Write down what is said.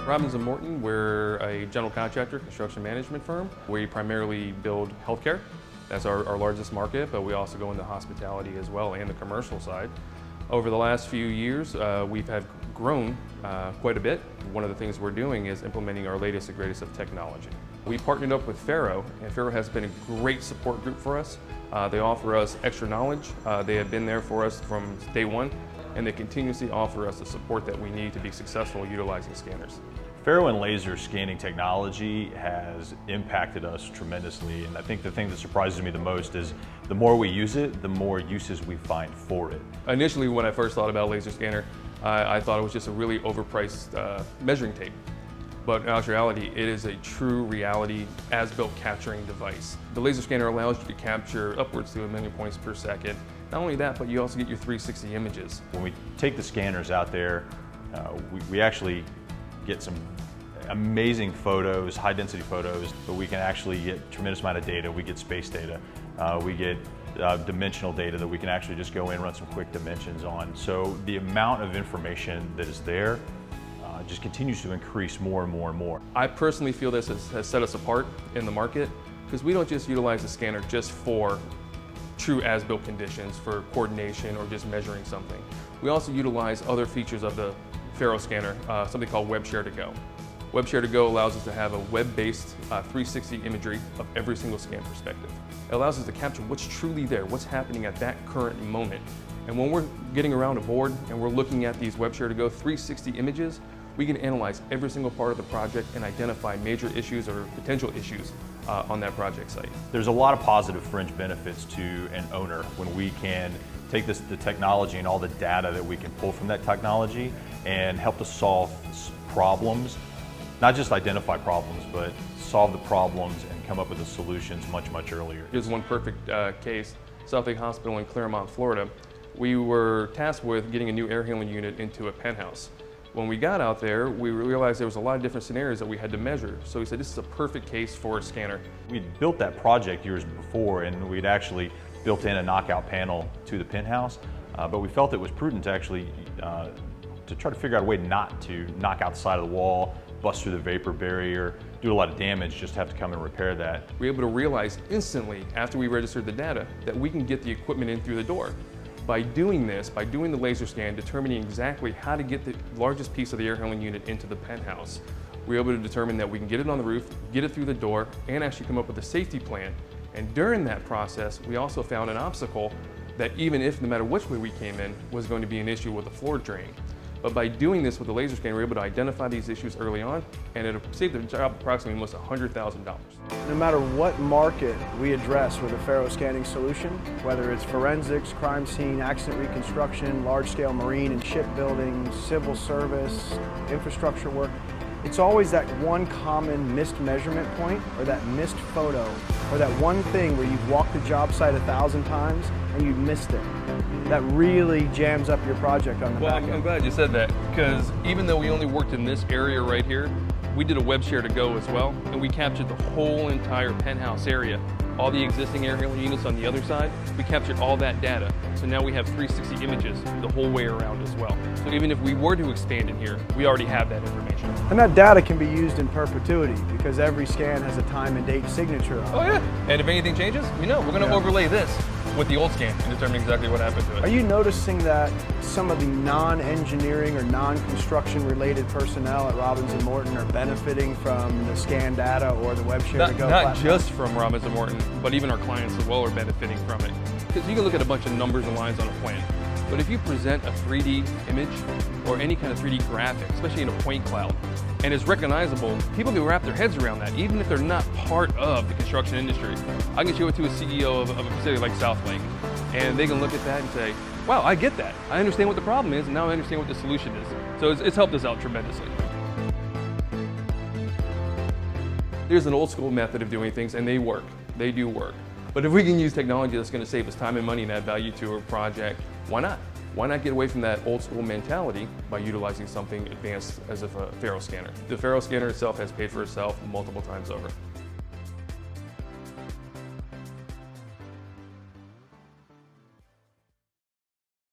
Robbins & Morton, we're a general contractor, construction management firm. We primarily build healthcare. That's our largest market, but we also go into hospitality as well and the commercial side. Over the last few years, we've grown quite a bit. One of the things we're doing is implementing our latest and greatest of technology. We partnered up with Faro, and Faro has been a great support group for us. They offer us extra knowledge. They have been there for us from day one, and they continuously offer us the support that we need to be successful utilizing scanners. Faro and laser scanning technology has impacted us tremendously, and I think the thing that surprises me the most is the more we use it, the more uses we find for it. Initially, when I first thought about a laser scanner, I thought it was just a really overpriced measuring tape. But in actuality, it is a true reality as-built capturing device. The laser scanner allows you to capture upwards to 1 million points per second. Not only that, but you also get your 360 images. When we take the scanners out there, we actually get some amazing photos, high density photos, but we can actually get a tremendous amount of data. We get space data. We get dimensional data that we can actually just go in and run some quick dimensions on. So the amount of information that is there just continues to increase more and more and more. I personally feel this has set us apart in the market because we don't just utilize the scanner just for true as-built conditions, for coordination or just measuring something. We also utilize other features of the Faro scanner, something called Web Share to Go. Web Share to Go allows us to have a web-based 360 imagery of every single scan perspective. It allows us to capture what's truly there, what's happening at that current moment. And when we're getting around a board and we're looking at these Web Share to Go 360 images, we can analyze every single part of the project and identify major issues or potential issues on that project site. There's a lot of positive fringe benefits to an owner when we can take the technology and all the data that we can pull from that technology and help to solve problems, not just identify problems, but solve the problems and come up with the solutions much, much earlier. Here's one perfect case, Southlake Hospital in Claremont, Florida. We were tasked with getting a new air handling unit into a penthouse. When we got out there, we realized there was a lot of different scenarios that we had to measure. So we said, this is a perfect case for a scanner. We'd built that project years before, and we'd actually built in a knockout panel to the penthouse, but we felt it was prudent to actually to try to figure out a way not to knock out the side of the wall, bust through the vapor barrier, do a lot of damage, just have to come and repair that. We were able to realize instantly after we registered the data that we can get the equipment in through the door. By doing this, by doing the laser scan, determining exactly how to get the largest piece of the air handling unit into the penthouse, we were able to determine that we can get it on the roof, get it through the door, and actually come up with a safety plan. And during that process, we also found an obstacle that even if, no matter which way we came in, was going to be an issue with the floor drain. But by doing this with the laser scan, we were able to identify these issues early on, and it saved the job approximately almost $100,000. No matter what market we address with a Faro scanning solution, whether it's forensics, crime scene, accident reconstruction, large-scale marine and shipbuilding, civil service, infrastructure work, it's always that one common missed measurement point or that missed photo or that one thing where you've walked the job site 1,000 times and you missed it. That really jams up your project on the back end. I'm glad you said that, because even though we only worked in this area right here, we did a Web Share to Go as well, and we captured the whole entire penthouse area. All the existing air handling units on the other side, we captured all that data. So now we have 360 images the whole way around as well. So even if we were to expand in here, we already have that information. And that data can be used in perpetuity because every scan has a time and date signature on it. Oh yeah, and if anything changes, we know. We're going to overlay this with the old scan and determine exactly what happened to it. Are you noticing that some of the non-engineering or non-construction related personnel at Robbins & Morton are benefiting from the scan data or the Web Share to Go Not platform? just from Robbins & Morton, but even our clients as well are benefiting from it. Because you can look at a bunch of numbers and lines on a plan, but if you present a 3D image or any kind of 3D graphic, especially in a point cloud, and it's recognizable, people can wrap their heads around that, even if they're not part of the construction industry. I can show it to a CEO of a facility like Southlake, and they can look at that and say, wow, I get that. I understand what the problem is, and now I understand what the solution is. So it's helped us out tremendously. There's an old school method of doing things, and they work. They do work. But if we can use technology that's going to save us time and money and add value to a project, why not? Why not get away from that old school mentality by utilizing something advanced as a Faro scanner? The Faro scanner itself has paid for itself multiple times over.